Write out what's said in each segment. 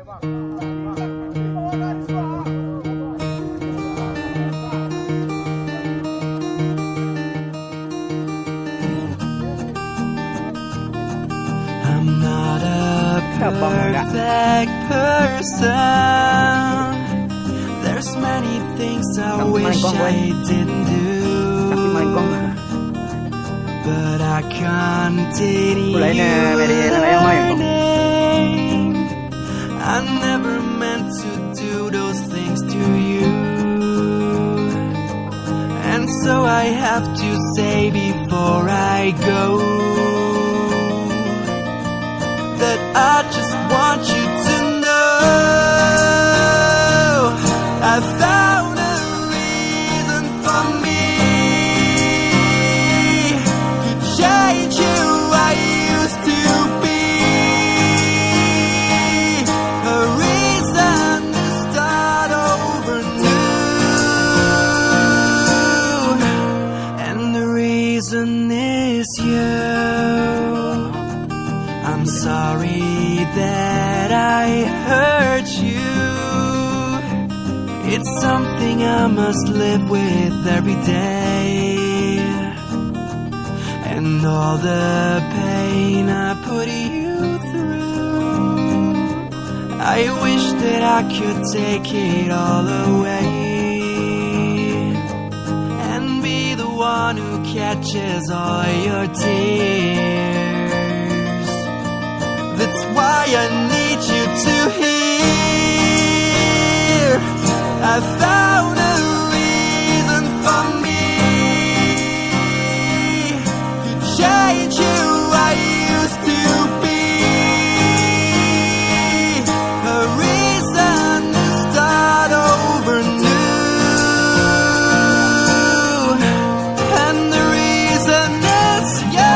I'm not a perfect person. There's many things I wish I didn't do, but I continue learning. I never meant to do those things to you, and so I have to say before I go that I just want you to know I found a reason for me to change who I used to be, a reason to start over new, and the reason is you. I'm sorry that I hurt you. It's something I must live with every day, and all the pain I put you through, I wish that I could take it all away and be the one who catches all your tears. That's why I need you to hear I found a reason for me to change who I used to be, a reason to start over new, and the reason is you.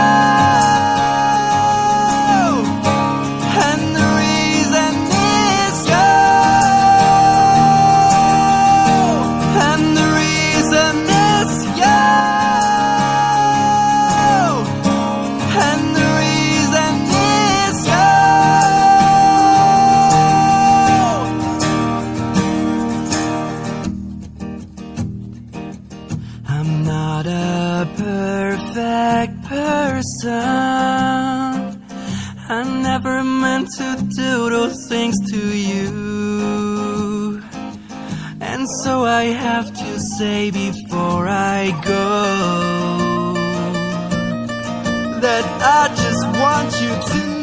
I'm not a perfect person. I never meant to do those things to you, and so I have to say before I go that I just want you to know